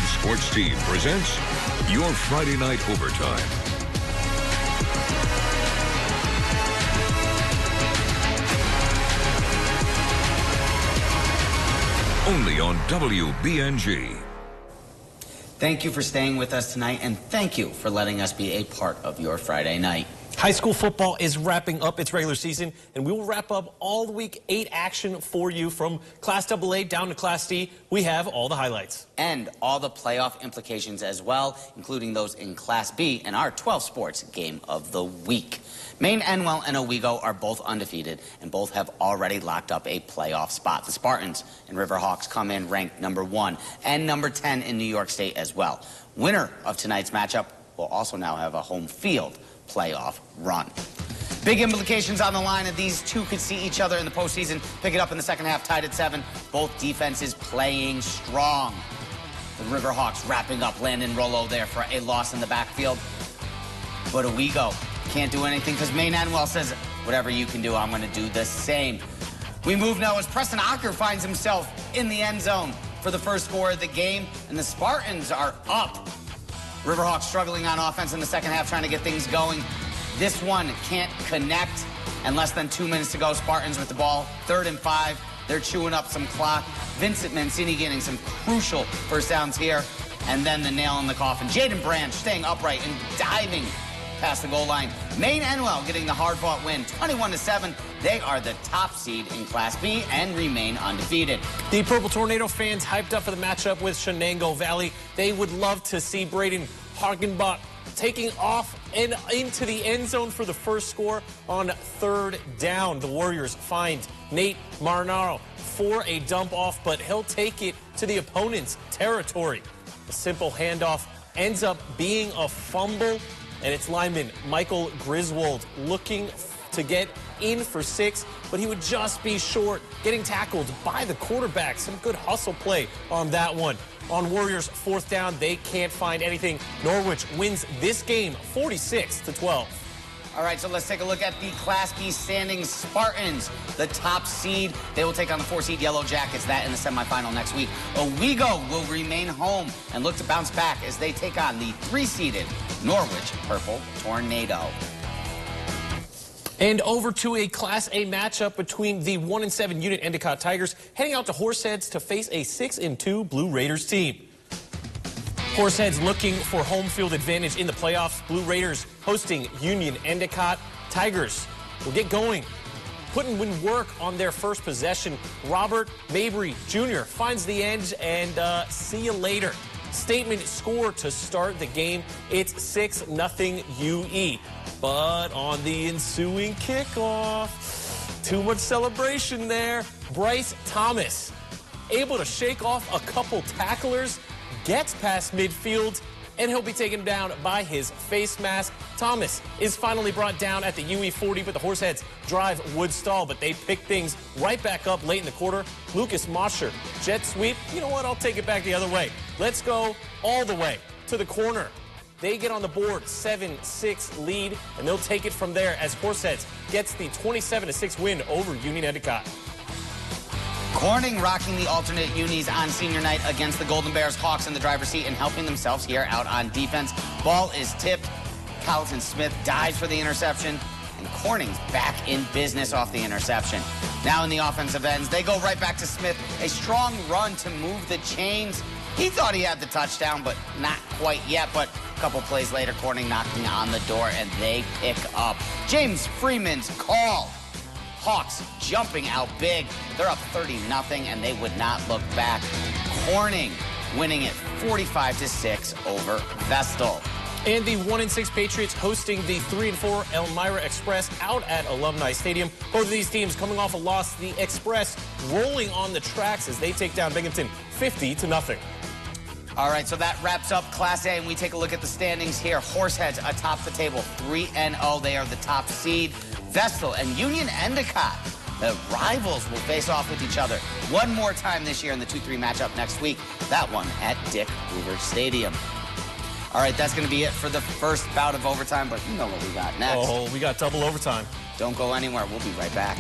Sports Team presents your Friday Night Overtime. Only on WBNG. Thank you for staying with us tonight, and thank you for letting us be a part of your Friday night. High school football is wrapping up its regular season, and we will wrap up all the Week 8 action for you from Class AA down to Class D. We have all the highlights. And all the playoff implications as well, including those in Class B and our 12 Sports Game of the Week. Maine, Enwell, and Owego are both undefeated, and both have already locked up a playoff spot. The Spartans and Riverhawks come in ranked number 1 and number 10 in New York State as well. Winner of tonight's matchup will also now have a home field playoff run. Big implications on the line, and these two could see each other in the postseason. Pick it up in the second half, tied at 7. Both defenses playing strong. The Riverhawks wrapping up Landon Rollo there for a loss in the backfield. But Owego can't do anything because Maine Enwell says, whatever you can do, I'm going to do the same. We move now as Preston Ocker finds himself in the end zone for the first score of the game, and the Spartans are up. Riverhawks struggling on offense in the second half, trying to get things going. This one can't connect, and less than 2 minutes to go. Spartans with the ball, 3rd and 5. They're chewing up some clock. Vincent Mancini getting some crucial first downs here, and then the nail in the coffin. Jaden Branch staying upright and diving past the goal line. Maine Enwell getting the hard-fought win, 21-7. They are the top seed in Class B and remain undefeated. The Purple Tornado fans hyped up for the matchup with Shenango Valley. They would love to see Braden Hagenbach taking off and into the end zone for the first score on 3rd down. The Warriors find Nate Marinaro for a dump off, but he'll take it to the opponent's territory. A simple handoff ends up being a fumble, and it's lineman Michael Griswold looking to get in for 6, but he would just be short, getting tackled by the quarterback. Some good hustle play on that one. On Warriors' 4th down, they can't find anything. Norwich wins this game 46-12. All right, so let's take a look at the Class B standings. Spartans, the top seed. They will take on the 4-seed Yellow Jackets, that in the semifinal next week. Owego will remain home and look to bounce back as they take on the 3-seeded Norwich Purple Tornado. And over to a Class A matchup between the 1-7 Unit Endicott Tigers heading out to Horseheads to face a 6-2 Blue Raiders team. Horseheads looking for home field advantage in the playoffs. Blue Raiders hosting Union Endicott. Tigers will get going, putting in work on their first possession. Robert Mabry Jr. finds the edge, and see you later. Statement score to start the game. It's 6-0 UE. But on the ensuing kickoff, too much celebration there. Bryce Thomas, able to shake off a couple tacklers, gets past midfield, and he'll be taken down by his face mask. Thomas is finally brought down at the UE 40, but the Horseheads drive would stall, but they pick things right back up late in the quarter. Lucas Mosher, jet sweep. You know what? I'll take it back the other way. Let's go all the way to the corner. They get on the board, 7-6 lead, and they'll take it from there as Horseheads gets the 27-6 win over Union Endicott. Corning rocking the alternate unis on senior night against the Golden Bears. Hawks in the driver's seat and helping themselves here out on defense. Ball is tipped. Carlton Smith dives for the interception, and Corning's back in business off the interception. Now in the offensive ends, they go right back to Smith. A strong run to move the chains. He thought he had the touchdown, but not quite yet. But a couple plays later, Corning knocking on the door, and they pick up. James Freeman's call. Hawks jumping out big. They're up 30-0, and they would not look back. Corning winning it 45-6 over Vestal. And the 1-6 Patriots hosting the 3-4 Elmira Express out at Alumni Stadium. Both of these teams coming off a loss. The Express rolling on the tracks as they take down Binghamton 50-0. All right, so that wraps up Class A, and we take a look at the standings here. Horseheads atop the table, 3-0. They are the top seed. Vestal and Union Endicott, the rivals, will face off with each other one more time this year in the 2-3 matchup next week. That one at Dick Hoover Stadium. All right, that's going to be it for the first bout of overtime, but you know what we got next. Oh, we got double overtime. Don't go anywhere. We'll be right back.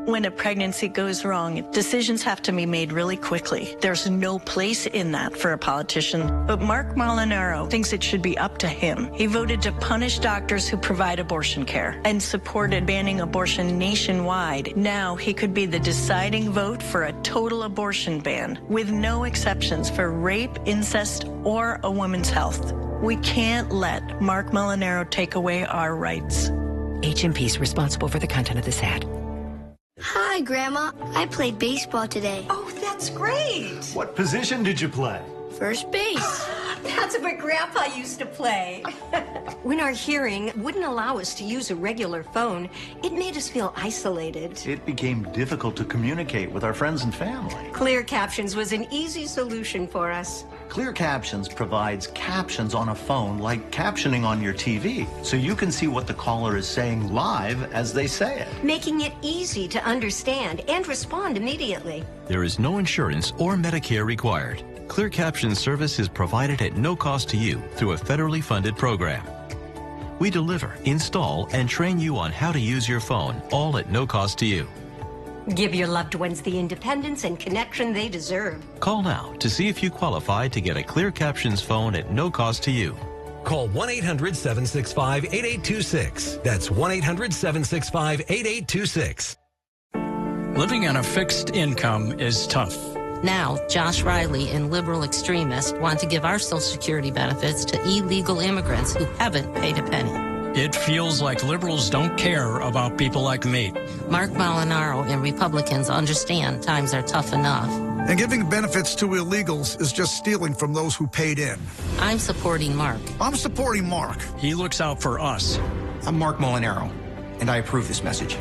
When a pregnancy goes wrong, decisions have to be made really quickly. There's no place in that for a politician. But Mark Molinaro thinks it should be up to him. He voted to punish doctors who provide abortion care and supported banning abortion nationwide. Now he could be the deciding vote for a total abortion ban with no exceptions for rape, incest, or a woman's health. We can't let Mark Molinaro take away our rights. HMP is responsible for the content of this ad. Hi, Grandma. I played baseball today. Oh, that's great. What position did you play? First base. That's what Grandpa used to play. When our hearing wouldn't allow us to use a regular phone, it made us feel isolated. It became difficult to communicate with our friends and family. Clear Captions was an easy solution for us. Clear Captions provides captions on a phone like captioning on your TV, so you can see what the caller is saying live as they say it. Making it easy to understand and respond immediately. There is no insurance or Medicare required. Clear Caption service is provided at no cost to you through a federally funded program. We deliver, install, and train you on how to use your phone, all at no cost to you. Give your loved ones the independence and connection they deserve. Call now to see if you qualify to get a Clear Captions phone at no cost to you. Call 1-800-765-8826. That's 1-800-765-8826. Living on a fixed income is tough. Now, Josh Riley and liberal extremists want to give our Social Security benefits to illegal immigrants who haven't paid a penny. It feels like liberals don't care about people like me. Mark Molinaro and Republicans understand times are tough enough. And giving benefits to illegals is just stealing from those who paid in. I'm supporting Mark. I'm supporting Mark. He looks out for us. I'm Mark Molinaro, and I approve this message.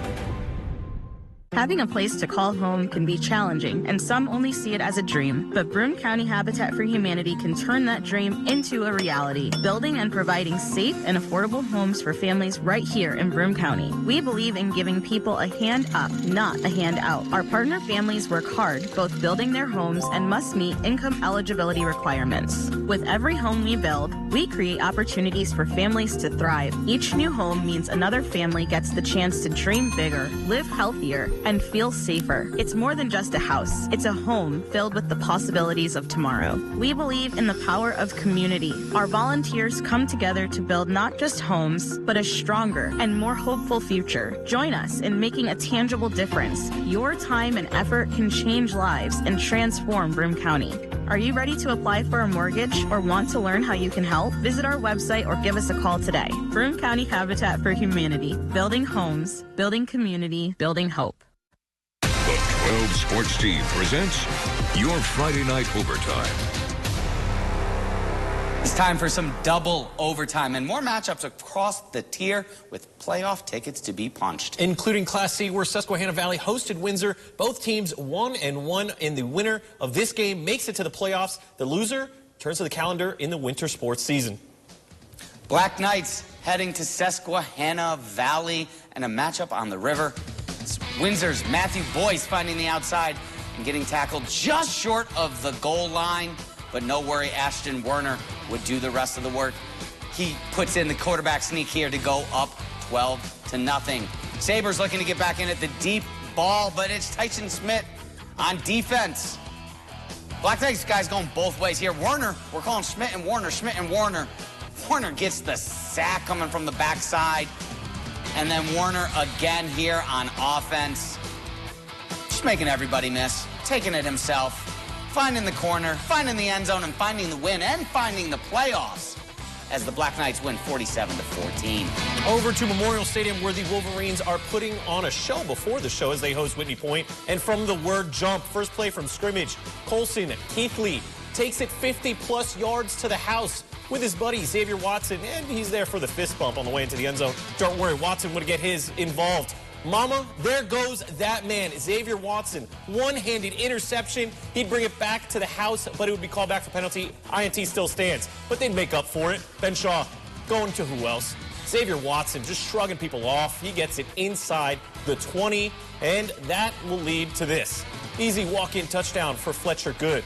Having a place to call home can be challenging, and some only see it as a dream. But Broome County Habitat for Humanity can turn that dream into a reality, building and providing safe and affordable homes for families right here in Broome County. We believe in giving people a hand up, not a hand out. Our partner families work hard, both building their homes and must meet income eligibility requirements. With every home we build, we create opportunities for families to thrive. Each new home means another family gets the chance to dream bigger, live healthier, and feel safer. It's more than just a house. It's a home filled with the possibilities of tomorrow. We believe in the power of community. Our volunteers come together to build not just homes, but a stronger and more hopeful future. Join us in making a tangible difference. Your time and effort can change lives and transform Broome County. Are you ready to apply for a mortgage or want to learn how you can help? Visit our website or give us a call today. Broome County Habitat for Humanity. Building homes, building community, building hope. The 12 Sports team presents your Friday night overtime. It's time for some double overtime and more matchups across the tier with playoff tickets to be punched. Including Class C, where Susquehanna Valley hosted Windsor. Both teams 1-1, and the winner of this game makes it to the playoffs. The loser turns to the calendar in the winter sports season. Black Knights heading to Susquehanna Valley and a matchup on the river. It's Windsor's Matthew Boyce finding the outside and getting tackled just short of the goal line. But no worry, Ashton Werner would do the rest of the work. He puts in the quarterback sneak here to go up 12-0. Sabres looking to get back in at the deep ball, but it's Tyson Smith on defense. Black Knights guys going both ways here. Werner, we're calling Schmidt and Warner, Schmidt and Warner. Warner gets the sack coming from the backside. And then Warner again here on offense. Just making everybody miss, taking it himself, finding the corner, finding the end zone, and finding the win, and finding the playoffs as the Black Knights win 47-14. Over to Memorial Stadium, where the Wolverines are putting on a show before the show as they host Whitney Point. And from the word jump, first play from scrimmage, Colson Keithley takes it 50-plus yards to the house with his buddy Xavier Watson, and he's there for the fist bump on the way into the end zone. Don't worry, Watson would get his involved. Mama, there goes that man, Xavier Watson. One-handed interception. He'd bring it back to the house, but it would be called back for penalty. INT still stands, but they'd make up for it. Ben Shaw going to who else? Xavier Watson just shrugging people off. He gets it inside the 20, and that will lead to this. Easy walk-in touchdown for Fletcher Good.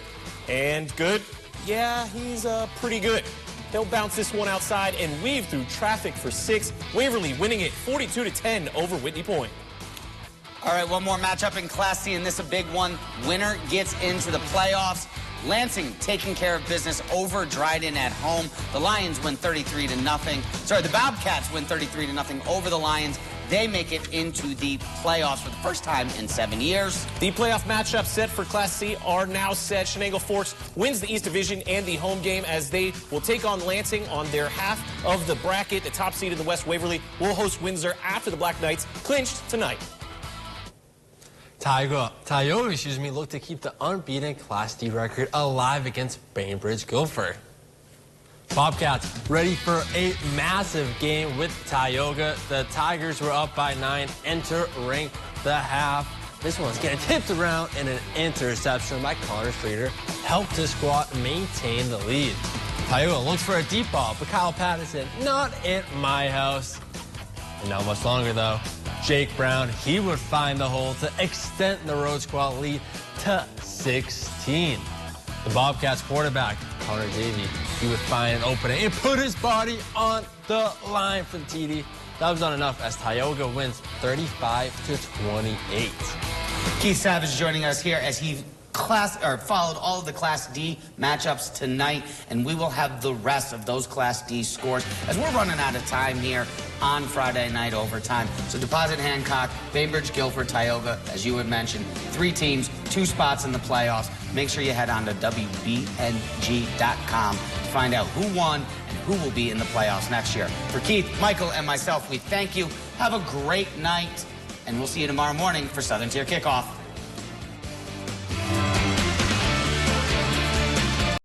And Good, yeah, he's pretty good. They'll bounce this one outside and weave through traffic for 6. Waverly winning it 42-10 over Whitney Point. All right, one more matchup in Class C, and this is a big one. Winner gets into the playoffs. Lansing taking care of business over Dryden at home. The Lions win 33-0. Sorry, the Bobcats win 33-0 over the Lions. They make it into the playoffs for the first time in 7 years. The playoff matchups set for Class C are now set. Shenango Forks wins the East Division and the home game as they will take on Lansing on their half of the bracket. The top seed in the West, Waverly, will host Windsor after the Black Knights clinched tonight. Tioga, look to keep the unbeaten Class D record alive against Bainbridge Guilford. Bobcats ready for a massive game with Tioga. The Tigers were up by 9, entering the half. This one's getting tipped around, and an interception by Connor Streeter helped his squad maintain the lead. Tioga looks for a deep ball, but Kyle Patterson, not in my house. And not much longer, though. Jake Brown, he would find the hole to extend the Road Squad lead to 16. The Bobcats quarterback, Connor Davey, he would find an opening and put his body on the line for the TD. That was not enough as Tioga wins 35-28. Keith Savage joining us here as he followed all of the Class D matchups tonight, and we will have the rest of those Class D scores as we're running out of time here on Friday Night Overtime. So Deposit Hancock, Bainbridge, Guilford, Tioga, as you had mentioned, 3 teams, 2 spots in the playoffs. Make sure you head on to WBNG.com to find out who won and who will be in the playoffs next year. For Keith, Michael, and myself, we thank you. Have a great night, and we'll see you tomorrow morning for Southern Tier Kickoff.